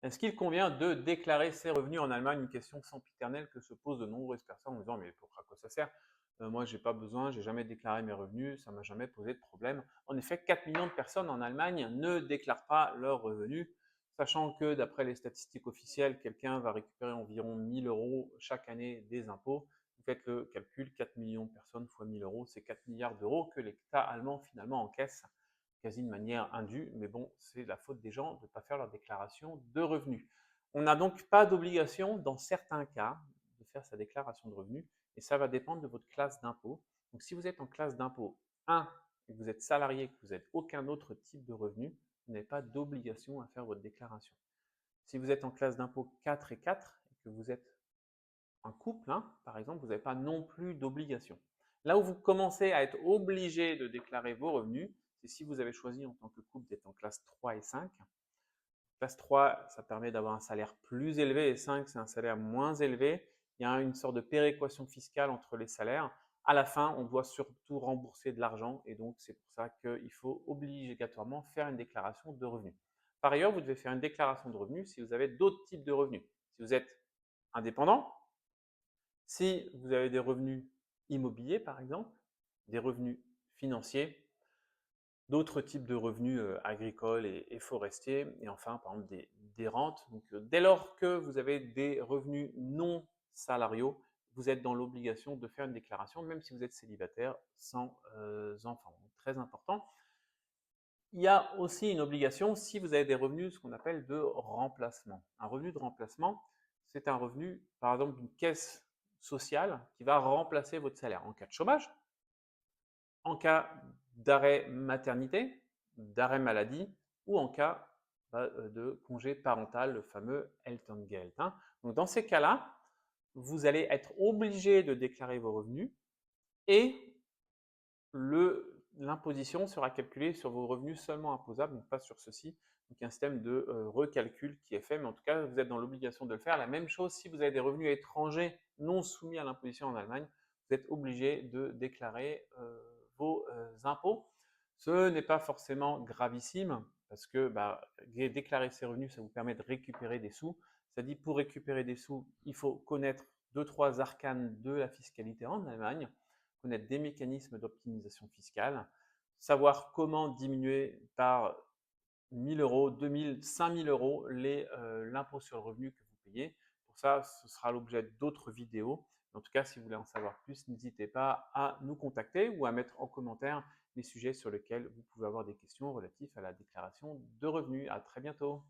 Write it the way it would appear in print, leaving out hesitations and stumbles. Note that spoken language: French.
Est-ce qu'il convient de déclarer ses revenus en Allemagne? Une question sempiternelle que se posent de nombreuses personnes en disant mais pourquoi quoi ça sert? Moi, j'ai pas besoin, j'ai jamais déclaré mes revenus, ça m'a jamais posé de problème. En effet, 4 millions de personnes en Allemagne ne déclarent pas leurs revenus, sachant que d'après les statistiques officielles, quelqu'un va récupérer environ 1000 euros chaque année des impôts. Vous faites le calcul, 4 millions de personnes fois 1000 euros, c'est 4 milliards d'euros que l'État allemand finalement encaisse quasi de manière indue, mais bon, c'est la faute des gens de ne pas faire leur déclaration de revenus. On n'a donc pas d'obligation, dans certains cas, de faire sa déclaration de revenus, et ça va dépendre de votre classe d'impôt. Donc, si vous êtes en classe d'impôt 1 et que vous êtes salarié, que vous n'êtes aucun autre type de revenu, vous n'avez pas d'obligation à faire votre déclaration. Si vous êtes en classe d'impôt 4 et 4, et que vous êtes un couple, hein, par exemple, vous n'avez pas non plus d'obligation. Là où vous commencez à être obligé de déclarer vos revenus, c'est si vous avez choisi en tant que couple d'être en classe 3 et 5. Classe 3, ça permet d'avoir un salaire plus élevé et 5, c'est un salaire moins élevé. Il y a une sorte de péréquation fiscale entre les salaires. À la fin, on doit surtout rembourser de l'argent et donc c'est pour ça qu'il faut obligatoirement faire une déclaration de revenus. Par ailleurs, vous devez faire une déclaration de revenus si vous avez d'autres types de revenus. Si vous êtes indépendant, si vous avez des revenus immobiliers, par exemple, des revenus financiers, d'autres types de revenus agricoles et forestiers, et enfin, par exemple, des rentes. Donc, dès lors que vous avez des revenus non salariaux, vous êtes dans l'obligation de faire une déclaration, même si vous êtes célibataire sans enfants. Donc, très important. Il y a aussi une obligation si vous avez des revenus, ce qu'on appelle de remplacement. Un revenu de remplacement, c'est un revenu, par exemple, d'une caisse sociale qui va remplacer votre salaire en cas de chômage, en cas d'arrêt maternité, d'arrêt maladie ou en cas de congé parental, le fameux Elterngeld. Donc dans ces cas-là, vous allez être obligé de déclarer vos revenus et l'imposition sera calculée sur vos revenus seulement imposables, donc pas sur ceux-ci. Donc il y a un système de recalcul qui est fait, mais en tout cas, vous êtes dans l'obligation de le faire. La même chose si vous avez des revenus étrangers non soumis à l'imposition en Allemagne, vous êtes obligé de déclarer vos impôts. Ce n'est pas forcément gravissime, parce que déclarer ses revenus, ça vous permet de récupérer des sous. Ça dit pour récupérer des sous, il faut connaître 2-3 arcanes de la fiscalité en Allemagne, connaître des mécanismes d'optimisation fiscale, savoir comment diminuer par 1000 euros, 2000, 5000 euros l'impôt sur le revenu que vous payez. Pour ça, ce sera l'objet d'autres vidéos. En tout cas, si vous voulez en savoir plus, n'hésitez pas à nous contacter ou à mettre en commentaire les sujets sur lesquels vous pouvez avoir des questions relatives à la déclaration de revenus. À très bientôt.